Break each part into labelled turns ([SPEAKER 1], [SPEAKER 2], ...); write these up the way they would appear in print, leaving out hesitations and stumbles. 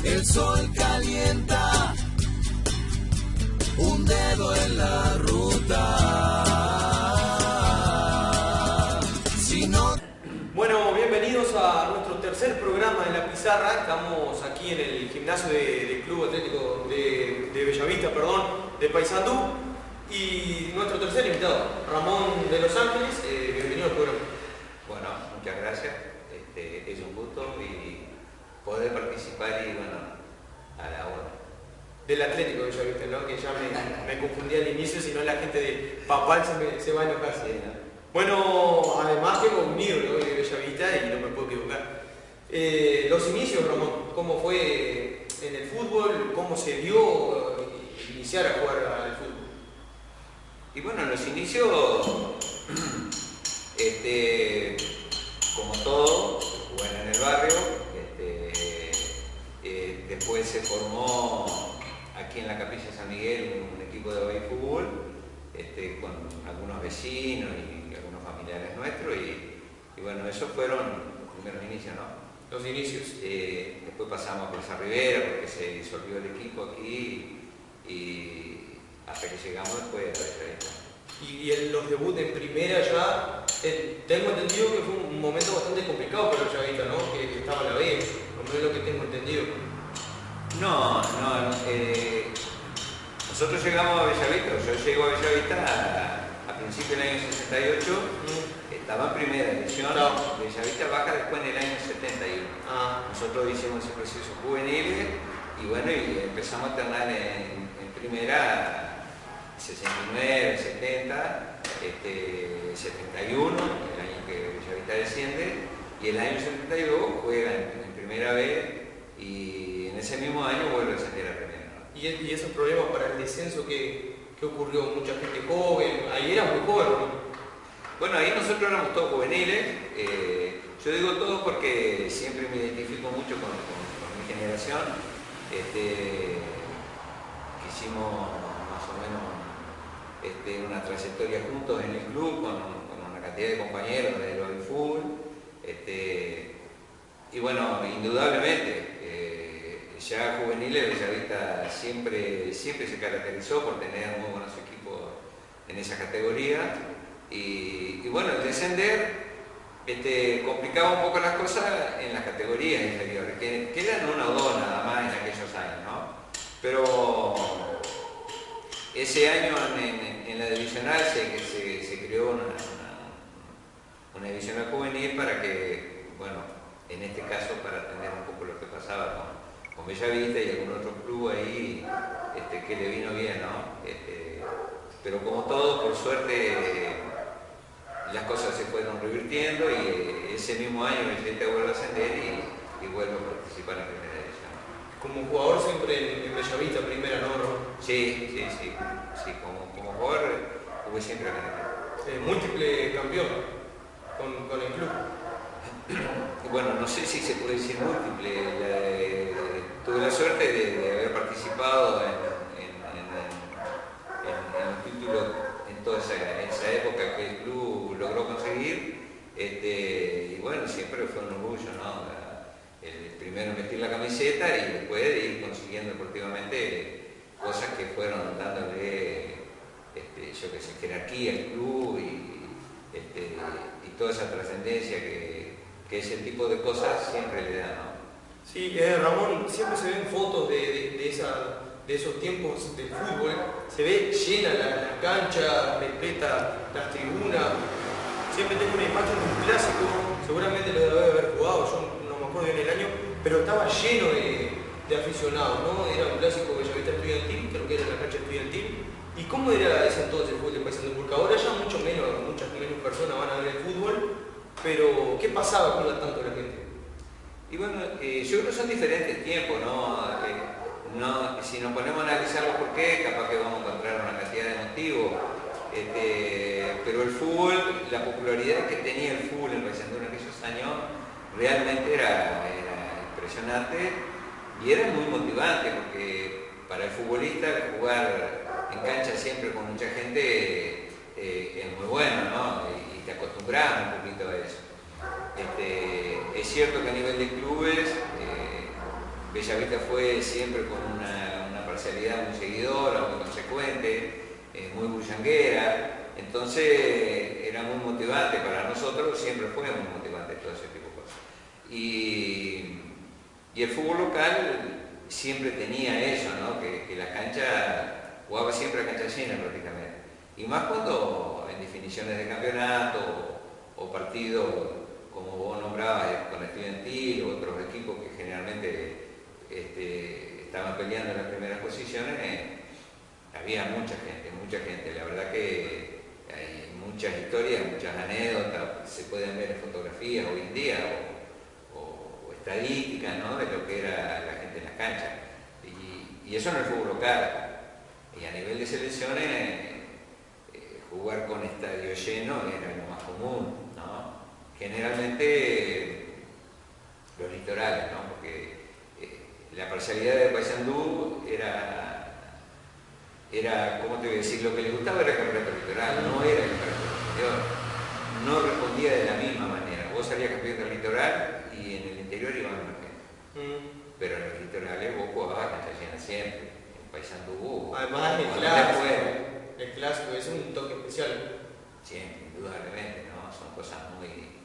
[SPEAKER 1] El sol calienta, un dedo en la ruta. Si no...
[SPEAKER 2] Bueno, bienvenidos a nuestro tercer programa en La Pizarra. Estamos aquí en el gimnasio del Club Atlético de Bellavista, de Paysandú. Y nuestro tercer invitado, Ramón de Los Ángeles. Bienvenido al programa.
[SPEAKER 3] Bueno, muchas gracias. Es un gusto y poder participar y bueno, a la hora.
[SPEAKER 2] Del Atlético de Bellavista, ¿no? Que ya me confundí al inicio, si no la gente de Papal se va a enojar.
[SPEAKER 3] Sí, ¿no?
[SPEAKER 2] Bueno, además tengo un ídolo de Bellavista y no me puedo equivocar. Los inicios, Ramón, ¿cómo fue en el fútbol? ¿Cómo se dio iniciar a jugar al fútbol?
[SPEAKER 3] Y bueno, en los inicios, como todo, se jugaba en el barrio, después se formó aquí en la Capilla San Miguel un equipo de baby fútbol, con algunos vecinos y algunos familiares nuestros, y bueno, esos fueron los primeros inicios, ¿no?
[SPEAKER 2] Los inicios.
[SPEAKER 3] Después pasamos a Plaza Rivera porque se disolvió el equipo aquí y hasta que llegamos después a Bellavista.
[SPEAKER 2] Y los debuts en primera ya, tengo entendido que fue un momento bastante complicado para Bellavista, ¿no? Que estaba en la B, por lo menos lo que tengo entendido.
[SPEAKER 3] No, nosotros llegamos a Bellavista, yo llego a Bellavista a principios del año 68, estaba en primera división, Bellavista baja después en el año 71. Nosotros hicimos ese proceso juvenil y bueno, y empezamos a alternar en primera 69, 70, 71, el año que Bellavista desciende, y el año 72 juega en primera B y en ese mismo año vuelve a descender a primera.
[SPEAKER 2] ¿Y esos problemas para el descenso que ocurrió? Mucha gente joven, ahí era muy joven, ¿no?
[SPEAKER 3] Bueno, ahí nosotros éramos todos juveniles. Yo digo todos porque siempre me identifico mucho con mi generación. Hicimos más o menos una trayectoria juntos en el club con una cantidad de compañeros del baby fútbol. Y bueno, indudablemente, ya juveniles Bellavista siempre se caracterizó por tener muy buenos equipos en esa categoría. Y bueno, el descender complicaba un poco las cosas en las categorías inferiores, que eran una o dos nada más en aquellos años, ¿no? Pero ese año en la divisional se creó una divisional juvenil para que, bueno, en este caso para atender un poco lo que pasaba con Bellavista y algún otro club ahí que le vino bien, ¿no? Pero como todo, por suerte, las cosas se fueron revirtiendo y ese mismo año Bellavista vuelve a ascender y vuelve a participar en primera división.
[SPEAKER 2] Como jugador siempre en Bellavista, primera, ¿no?
[SPEAKER 3] Sí, como jugador jugué siempre acá en el club.
[SPEAKER 2] Múltiple campeón con el club.
[SPEAKER 3] Bueno, no sé si se puede decir múltiple. Tuve la suerte de haber participado en los títulos en toda esa época que el club logró conseguir. Y bueno, siempre fue un orgullo, ¿no? El primero en vestir la camiseta y después de ir consiguiendo deportivamente cosas que fueron dándole, yo qué sé, jerarquía al club y toda esa trascendencia que ese tipo de cosas siempre le da, ¿no?
[SPEAKER 2] Sí, Ramón, siempre se ven fotos de esos tiempos del fútbol, se ve llena la cancha, repleta las tribunas. Siempre tengo una imagen de un clásico, seguramente lo debe haber jugado, yo no me acuerdo bien el año, pero estaba lleno de aficionados, ¿no? Era un clásico Bellavista Estudiantil, creo que era la cancha Estudiantil. ¿Y cómo era ese entonces el fútbol de Paysandú? Porque ahora ya muchas menos personas van a ver el fútbol, pero ¿qué pasaba con tanto la gente?
[SPEAKER 3] Y bueno, yo creo que son diferentes tiempos, ¿no? Si nos ponemos a analizarlo por qué, capaz que vamos a encontrar una cantidad de motivos. Pero el fútbol, la popularidad que tenía el fútbol en Paysandú en aquellos años, realmente era impresionante y era muy motivante, porque para el futbolista jugar en cancha siempre con mucha gente es muy bueno, ¿no? Y te acostumbras un poquito a eso. Es cierto que a nivel de clubes, Bellavista fue siempre con una parcialidad muy seguidora, muy consecuente, muy bullanguera, entonces era muy motivante para nosotros, siempre fue muy motivante todo ese tipo de cosas. Y el fútbol local siempre tenía eso, ¿no? Que la cancha, jugaba siempre a cancha llena prácticamente, y más cuando en definiciones de campeonato o partidos como vos nombrabas con Estudiantil o otros equipos que generalmente estaban peleando en las primeras posiciones, había mucha gente, la verdad que hay muchas historias, muchas anécdotas, se pueden ver en fotografías hoy en día o estadísticas, ¿no? De lo que era la gente en las canchas, y eso en el fútbol local, y a nivel de selecciones jugar con estadio lleno era lo más común, ¿no? Generalmente los litorales, ¿no? Porque la parcialidad de Paysandú era, ¿cómo te voy a decir? Lo que les gustaba era el campeonato litoral, no era el campeonato interior. No respondía de la misma manera. Vos salías campeón del litoral y en el interior iban emergentes. Pero en los litorales vos jugabas a cancha llena siempre. En Paysandú.
[SPEAKER 2] Además, el clásico es un toque especial.
[SPEAKER 3] Sí, indudablemente, ¿no? Son cosas muy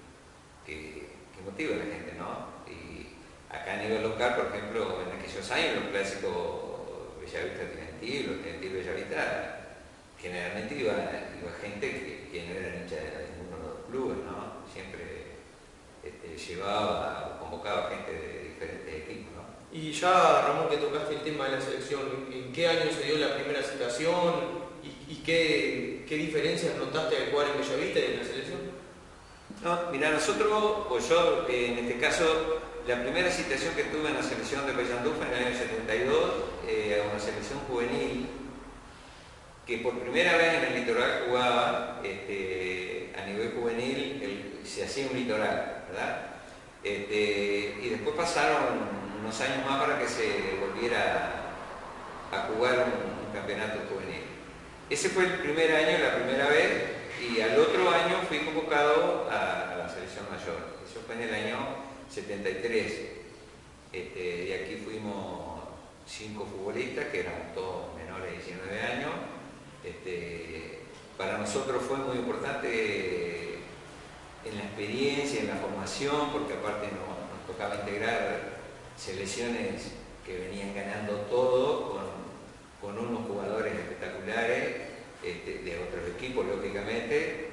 [SPEAKER 3] que motivan a la gente, ¿no? Y acá a nivel local, por ejemplo, en aquellos años, los clásicos Bellavista Estudiantil, los Estudiantil Bellavista, generalmente iba gente que no era hincha de ninguno de los clubes, ¿no? Siempre convocaba gente de diferentes equipos, ¿no?
[SPEAKER 2] Y ya, Ramón, que tocaste el tema de la selección, ¿en qué año se dio la primera citación y qué diferencias notaste al jugar en Bellavista y en la selección?
[SPEAKER 3] No, mira, nosotros, o yo en este caso, la primera citación que tuve en la selección de Paysandú fue en el año 72, a una selección juvenil, que por primera vez en el litoral jugaba, a nivel juvenil, se hacía un litoral, ¿verdad? Y después pasaron unos años más para que se volviera a jugar un campeonato juvenil. Ese fue el primer año, la primera vez, y al otro año fui convocado a la selección mayor. Eso fue en el año 73. Y aquí fuimos 5 futbolistas, que éramos todos menores de 19 años. Para nosotros fue muy importante en la experiencia, en la formación, porque aparte nos tocaba integrar selecciones que venían ganando todo con unos jugadores espectaculares de otros equipos, lógicamente,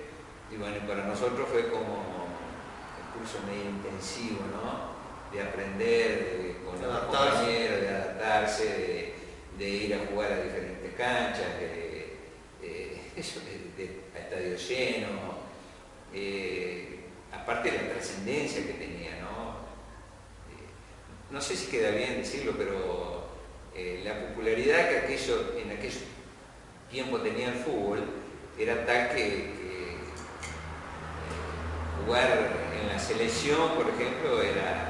[SPEAKER 3] y bueno, para nosotros fue como un curso medio intensivo, ¿no? De aprender con los compañeros, de adaptarse, de ir a jugar a diferentes canchas, a estadio lleno, aparte de la trascendencia que tenía, ¿no? No sé si queda bien decirlo, pero la popularidad que en aquellos tiempos tenía el fútbol era tal que jugar en la selección, por ejemplo, era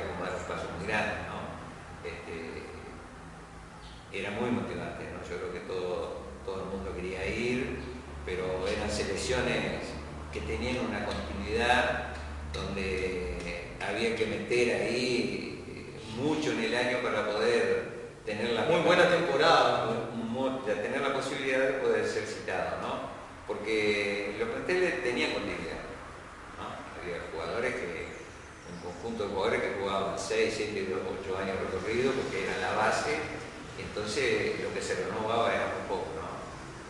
[SPEAKER 3] como dar un paso muy grande, ¿no? Era muy motivante, ¿no? Yo creo que todo el mundo quería ir, pero eran selecciones que tenían una continuidad donde había que meter ahí mucho en el año para poder tener la
[SPEAKER 2] muy buena temporada,
[SPEAKER 3] tener la posibilidad de poder ser citado, ¿no? Porque los planteles tenían continuidad, ¿no? Había jugadores un conjunto de jugadores que jugaban 6, 7, 8 años recorridos porque era la base, y entonces lo que se renovaba era muy poco, ¿no?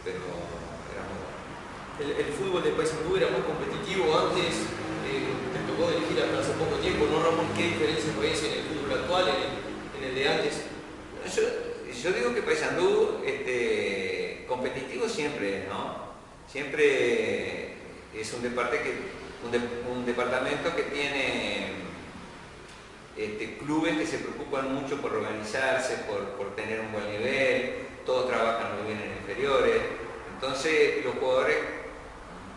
[SPEAKER 3] Pero era muy bueno.
[SPEAKER 2] El fútbol de Paysandú era muy competitivo antes, te tocó dirigir hasta hace poco tiempo, ¿no, Ramón? ¿Qué diferencias ves en el fútbol actual, en el de antes?
[SPEAKER 3] Yo digo que Paysandú competitivo siempre, ¿no? Siempre es un departamento que tiene clubes que se preocupan mucho por organizarse, por tener un buen nivel, todos trabajan muy bien en inferiores, entonces los jugadores,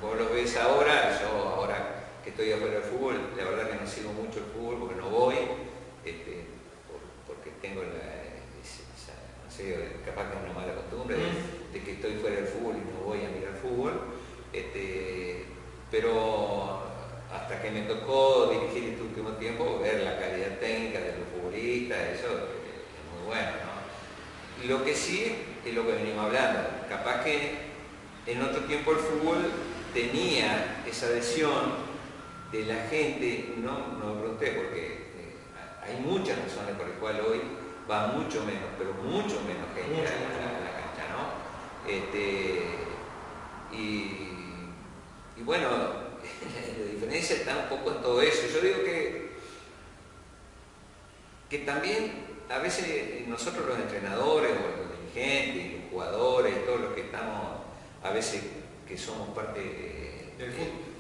[SPEAKER 3] vos los ves ahora, yo ahora que estoy afuera del fútbol, la verdad que no sigo mucho el fútbol porque no voy, porque tengo no sé, capaz que es una mala costumbre de que estoy fuera del fútbol y no voy a mirar fútbol, pero hasta que me tocó dirigir este último tiempo, ver la calidad técnica de los futbolistas, eso es muy bueno, ¿no? Lo que sí es lo que venimos hablando, capaz que en otro tiempo el fútbol tenía esa adhesión de la gente, no me pregunté porque hay muchas razones por las cuales hoy va mucho menos, pero mucho menos gente a la cancha, ¿no? Y bueno, la diferencia está un poco en todo eso. Yo digo que también a veces nosotros los entrenadores o los dirigentes y los jugadores y todos los que estamos, a veces que somos parte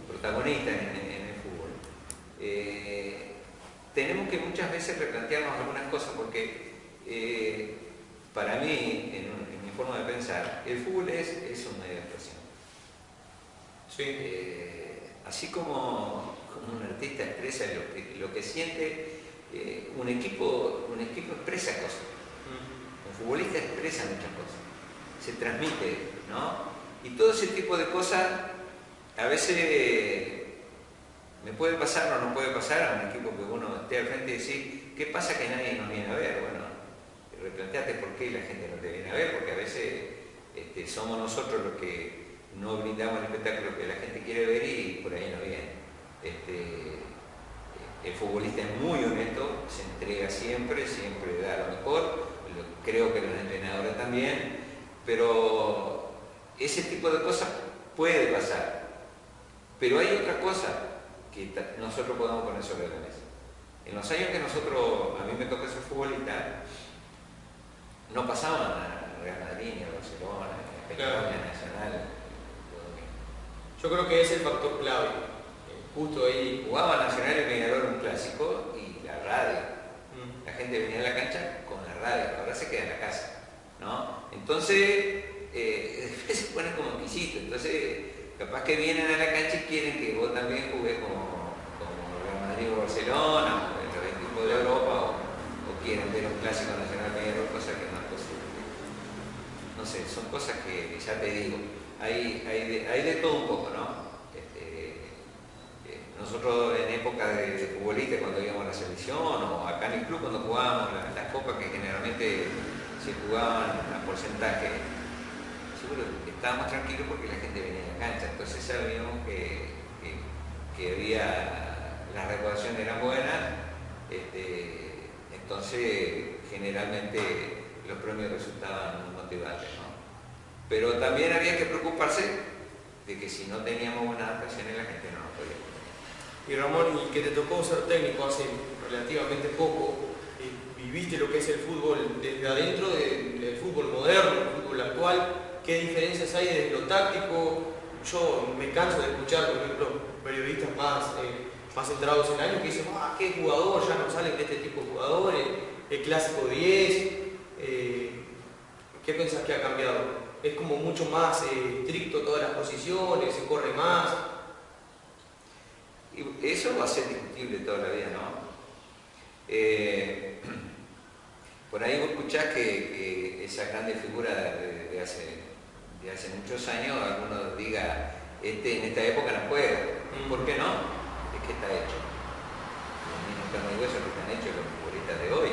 [SPEAKER 3] protagonistas en el fútbol, tenemos que muchas veces replantearnos algunas cosas porque para mí, en mi forma de pensar, el fútbol es un medio de expresión.
[SPEAKER 2] Sí.
[SPEAKER 3] Así como un artista expresa lo que siente, un equipo expresa cosas. Un futbolista expresa muchas cosas. Se transmite, ¿no? Y todo ese tipo de cosas a veces me puede pasar o no puede pasar a un equipo que uno esté al frente y decir, ¿qué pasa que nadie nos viene a ver? Bueno, replanteate por qué la gente no te viene a ver, porque a veces somos nosotros los que no brindamos el espectáculo que la gente quiere ver y por ahí no viene. El futbolista es muy honesto, se entrega siempre da lo mejor, creo que los entrenadores también, pero ese tipo de cosas puede pasar. Pero hay otra cosa que nosotros podemos poner sobre la mesa. En los años que a mí me tocó ser futbolista, no pasaban a Real Madrid, a Barcelona, a España, Nacional.
[SPEAKER 2] Yo creo que es el factor clave. Justo ahí.
[SPEAKER 3] Jugaba Nacional y Peñarol un clásico y la radio. La gente venía a la cancha con la radio, ahora se queda en la casa, ¿no? Entonces, después se ponen como exquisitos. Entonces, capaz que vienen a la cancha y quieren que vos también jugues como Real Madrid o Barcelona, o los equipos de Europa, o quieren ver un clásico Nacional Peñarol, cosa que no es posible. No sé, son cosas que ya te digo, hay de todo un poco, ¿no? Nosotros en época de futbolistas, cuando íbamos a la selección o acá en el club cuando jugábamos las copas que generalmente se jugaban a porcentaje, seguro que estábamos tranquilos porque la gente venía a la cancha, entonces sabíamos que había, las recaudaciones eran buenas, entonces generalmente los premios resultaban motivantes, ¿no? Pero también había que preocuparse de que si no teníamos buenas adaptaciones la gente no nos podía poner.
[SPEAKER 2] Y Ramón, y que te tocó ser técnico hace relativamente poco, viviste lo que es el fútbol desde adentro del fútbol moderno, el fútbol actual, ¿qué diferencias hay desde lo táctico? Yo me canso de escuchar, por ejemplo, periodistas más centrados en años que dicen, qué jugador, ya no salen de este tipo de jugadores, el clásico 10, ¿qué pensás que ha cambiado? Es como mucho más estricto todas las posiciones, se corre más.
[SPEAKER 3] Y eso va a ser discutible toda la vida, ¿no? Por ahí vos escuchás que esa grande figura de hace muchos años, algunos diga, en esta época no puede. ¿Por qué no? Es que está hecho. Los mismos carne y hueso que están hechos los futbolistas de hoy.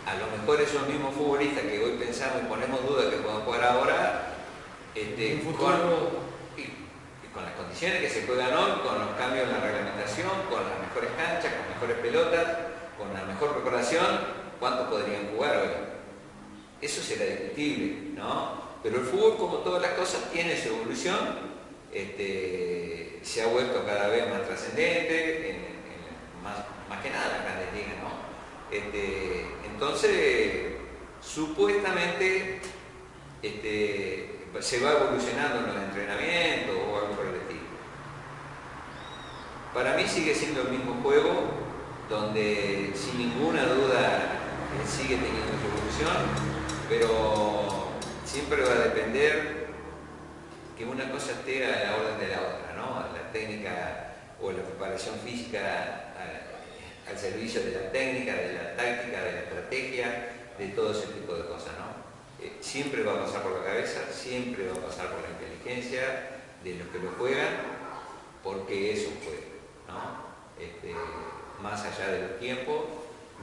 [SPEAKER 3] A lo mejor esos mismos futbolistas que hoy pensamos y ponemos duda que puedan jugar ahora, con las condiciones que se juegan hoy, con los cambios en la reglamentación, con las mejores canchas, con mejores pelotas, con la mejor preparación, ¿cuántos podrían jugar hoy? Eso será discutible, ¿no? Pero el fútbol, como todas las cosas, tiene su evolución, se ha vuelto cada vez más trascendente, más que nada las grandes ligas, ¿no? Entonces, supuestamente, se va evolucionando en los entrenamientos o algo por el estilo. Para mí sigue siendo el mismo juego, donde sin ninguna duda sigue teniendo su evolución, pero siempre va a depender que una cosa esté a la orden de la otra, ¿no? La técnica o la preparación física al servicio de la técnica, de la táctica, de la estrategia, de todo ese tipo de cosas, ¿no? Siempre va a pasar por la cabeza, siempre va a pasar por la inteligencia de los que lo juegan, porque es un juego, ¿no? Más allá de los tiempos,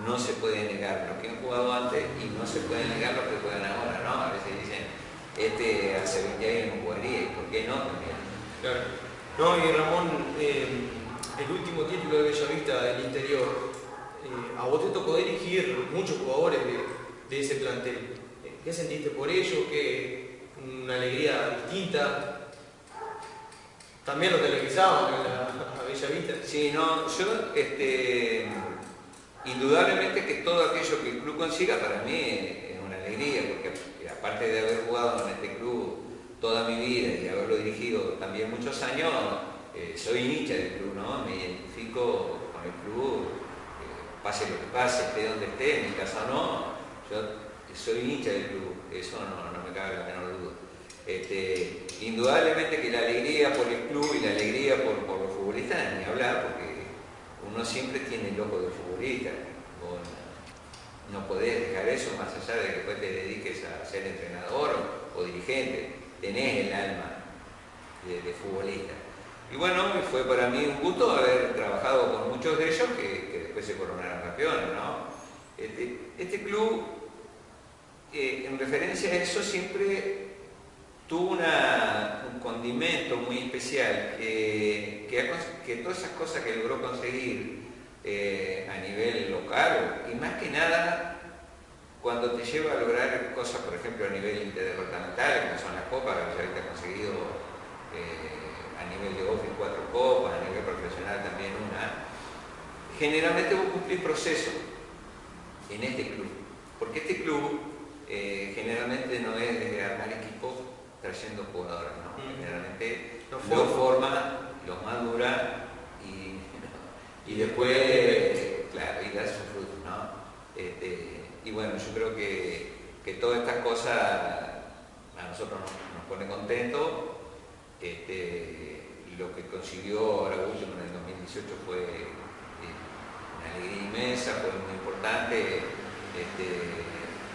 [SPEAKER 3] no se puede negar lo que han jugado antes y no se puede negar lo que juegan ahora, ¿no? A veces dicen, hace 20 años no jugaría, ¿y por qué no también?
[SPEAKER 2] Claro. No, y Ramón, el último título de Bellavista del interior, a vos te tocó dirigir muchos jugadores de ese plantel. ¿Qué sentiste por ello? ¿Qué una alegría distinta? También lo televisaban a Bellavista.
[SPEAKER 3] Sí, no, yo, indudablemente que todo aquello que el club consiga para mí es una alegría, porque aparte de haber jugado en este club toda mi vida y haberlo dirigido también muchos años, soy hincha del club, ¿no? Me identifico con el club, pase lo que pase, esté donde esté, en mi casa no, yo soy hincha del club, eso no me cabe la menor duda. Indudablemente que la alegría por el club y la alegría por los futbolistas, ni hablar, porque uno siempre tiene el ojo del futbolista. Vos no podés dejar eso más allá de que después te dediques a ser entrenador o dirigente. Tenés el alma de futbolista. Y bueno, fue para mí un gusto haber trabajado con muchos de ellos que después se coronaron campeones, ¿no? Este club, en referencia a eso, siempre tuvo un condimento muy especial que todas esas cosas que logró conseguir a nivel local y más que nada cuando te lleva a lograr cosas, por ejemplo, a nivel interdepartamental, como son las copas, que Bellavista ha conseguido a nivel de Office 4 copas, a nivel profesional también una. Generalmente vos cumplís proceso en este club, porque este club generalmente no es de armar equipos trayendo jugadores, ¿no? Generalmente los forma, los madura y después, claro, y da sus frutos, ¿no? Y bueno, yo creo que todas estas cosas a nosotros nos pone contentos. Lo que consiguió ahora último en el 2018 fue una alegría inmensa, fue muy importante,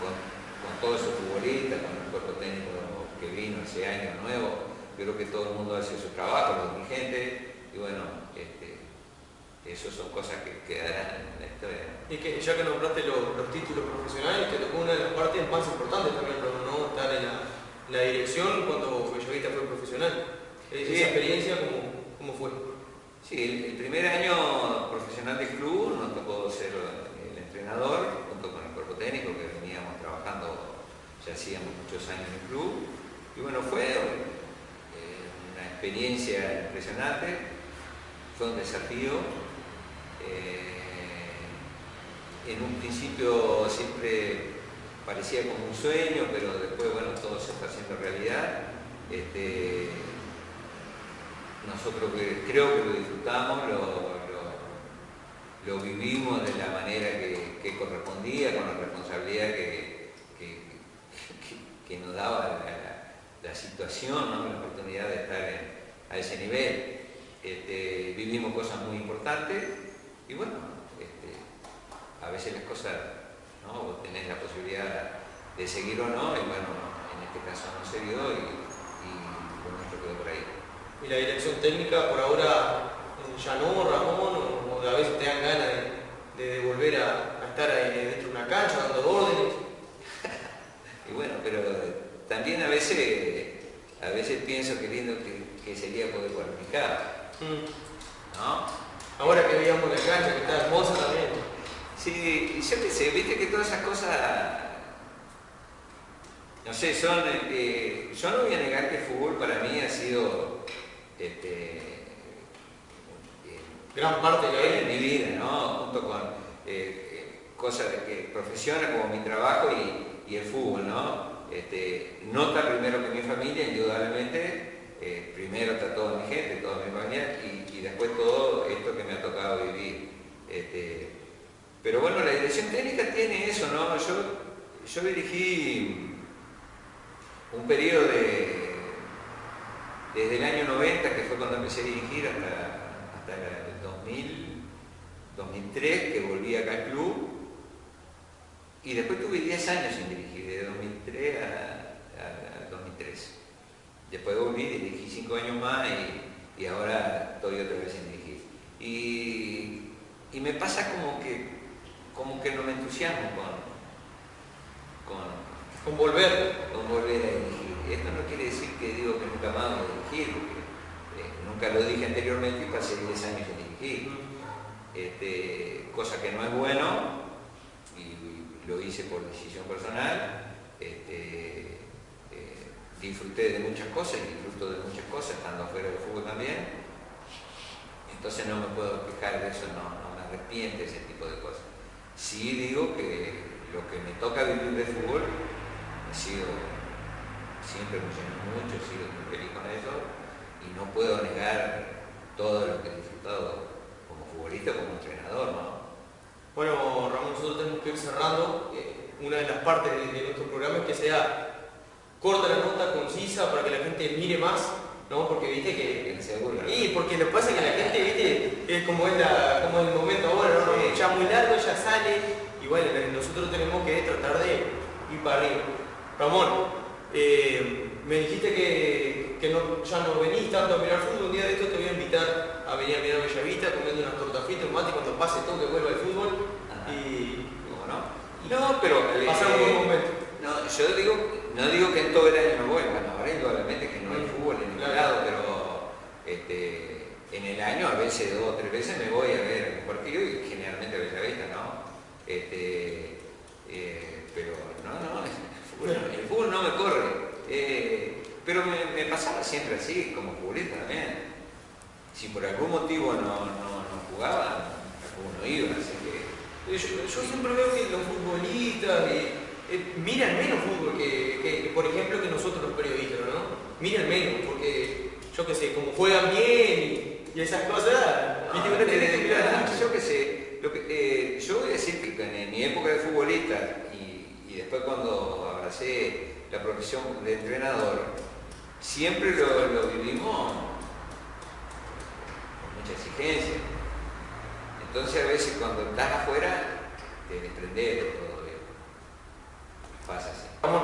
[SPEAKER 3] con todos esos futbolistas, con el cuerpo técnico que vino ese año nuevo. Yo creo que todo el mundo hace su trabajo, los dirigentes, y bueno, eso son cosas que quedarán en la historia.
[SPEAKER 2] Y que ya que nombraste los títulos profesionales, te tocó una de las partes más importantes también, ¿no? Estar en la dirección cuando Bellavista fue profesional.
[SPEAKER 3] Sí.
[SPEAKER 2] Esa experiencia, ¿cómo fue?
[SPEAKER 3] Sí, el primer año profesional del club nos tocó ser el entrenador, junto con el cuerpo técnico que veníamos trabajando, ya hacíamos muchos años en el club. Y bueno, fue una experiencia impresionante, fue un desafío. En un principio siempre parecía como un sueño, pero después, bueno, todo se está haciendo realidad. Nosotros creo que lo disfrutamos, lo vivimos de la manera que correspondía, con la responsabilidad que nos daba la situación, ¿no? La oportunidad de estar a ese nivel. Vivimos cosas muy importantes y bueno, a veces las cosas, ¿no? Vos tenés la posibilidad de seguir o no, y bueno, en este caso no se dio y lo nuestro quedó por ahí.
[SPEAKER 2] ¿Y la dirección técnica por ahora ya no, Ramón, o a veces te dan ganas de volver a estar ahí dentro de una cancha dando órdenes?
[SPEAKER 3] Y bueno, pero también a veces pienso que lindo que sería poder cualificar, ¿no?
[SPEAKER 2] Ahora que veíamos la cancha, que está hermosa también.
[SPEAKER 3] Sí, yo qué sé, viste que todas esas cosas, no sé, son, yo no voy a negar que el fútbol para mí ha sido
[SPEAKER 2] Gran parte
[SPEAKER 3] de mi vida, ¿no? Junto con cosas que profesiones como mi trabajo y el fútbol, ¿no? No está primero que mi familia, indudablemente, primero está toda mi gente, toda mi familia y después todo esto que me ha tocado vivir. Pero bueno, la dirección técnica tiene eso, ¿no? Yo dirigí un periodo desde el año 90, que fue cuando empecé a dirigir, hasta el 2003, que volví acá al club, y después tuve 10 años sin dirigir, de 2003 a 2003. Después volví, dirigí 5 años más y ahora estoy otra vez sin dirigir. Y me pasa como como que no me entusiasmo
[SPEAKER 2] Con volver.
[SPEAKER 3] con volver a dirigir. Esto no quiere decir que digo que nunca más voy a dirigir, porque nunca lo dije anteriormente y pasé 10 años sin dirigir. Cosa que no es bueno, y lo hice por decisión personal. Disfruté de muchas cosas y disfruto de muchas cosas estando afuera del fútbol también. Entonces no me puedo quejar de eso, no me arrepiento de ese tipo de cosas. Sí digo que lo que me toca vivir de fútbol siempre me lleno mucho, he sido muy feliz con eso y no puedo negar todo lo que he disfrutado como futbolista, como entrenador, ¿no?
[SPEAKER 2] Bueno, Ramón, nosotros tenemos que ir cerrando. Una de las partes de nuestro programa es que sea corta la nota, concisa, para que la gente mire más, ¿no? Porque viste que
[SPEAKER 3] se aburra.
[SPEAKER 2] Y porque lo que pasa es que la gente, viste, es como es el momento ahora, ¿no?
[SPEAKER 3] Sí.
[SPEAKER 2] Ya muy largo, ya sale, y bueno, nosotros tenemos que tratar de ir para arriba. Ramón, me dijiste que ya no venís tanto a mirar fútbol. Un día de esto te voy a invitar a venir a mirar Bellavista, comiendo unas tortas fritas, un mate, cuando pase todo que vuelva el fútbol.
[SPEAKER 3] Ajá.
[SPEAKER 2] Y
[SPEAKER 3] No, pero
[SPEAKER 2] pasar un buen momento.
[SPEAKER 3] No, yo no digo que en todo el año no vuelvan, ahora indudablemente que no hay fútbol en ningún lado, pero en el año a veces 2 o 3 veces me voy a ver un partido y generalmente a Bellavista, ¿no? Pero el fútbol no me corre, pero me pasaba siempre así, como futbolista también. Si por algún motivo no jugaba, no iba, así que...
[SPEAKER 2] Yo siempre veo que los futbolistas miran menos fútbol que, por ejemplo, que nosotros los periodistas, ¿no? Miran menos, porque, yo qué sé, como juegan bien y esas cosas, ¿viste? Uno tiene que mirar mucho.
[SPEAKER 3] Yo qué sé, yo voy a decir que en mi época de futbolista y después cuando abracé la profesión de entrenador, siempre lo vivimos con mucha exigencia. Entonces a veces cuando estás afuera te desprendes de todo. Pasa así.
[SPEAKER 2] Ramón,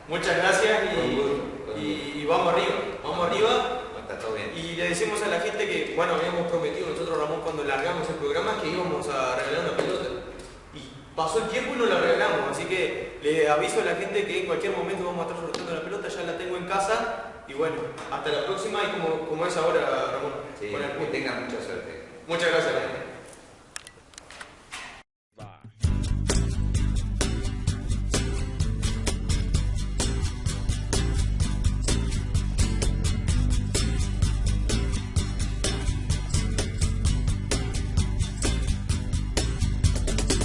[SPEAKER 2] muchas gracias y vamos arriba.
[SPEAKER 3] Está todo bien.
[SPEAKER 2] Y le decimos a la gente que, bueno, habíamos prometido nosotros, Ramón, cuando largamos el programa, que íbamos a regalar una pelota. Y pasó el tiempo y no la regalamos, así que le aviso a la gente que en cualquier momento vamos a estar sorteando la pelota, ya la tengo en casa. Y bueno, hasta la próxima y como es ahora, Ramón.
[SPEAKER 3] Sí,
[SPEAKER 2] con el
[SPEAKER 3] que tengan mucha suerte.
[SPEAKER 2] Muchas gracias, Ramón.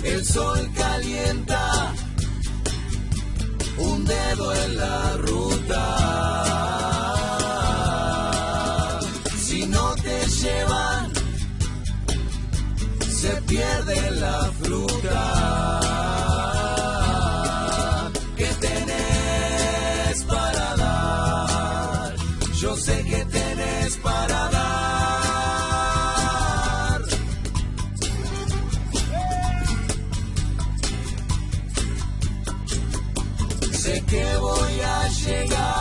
[SPEAKER 1] El sol calienta, un dedo en la ruta. Si no te llevan, se pierde la fruta. ¿Qué tenés para dar? Yo sé que tenés para dar. Sé que voy a llegar.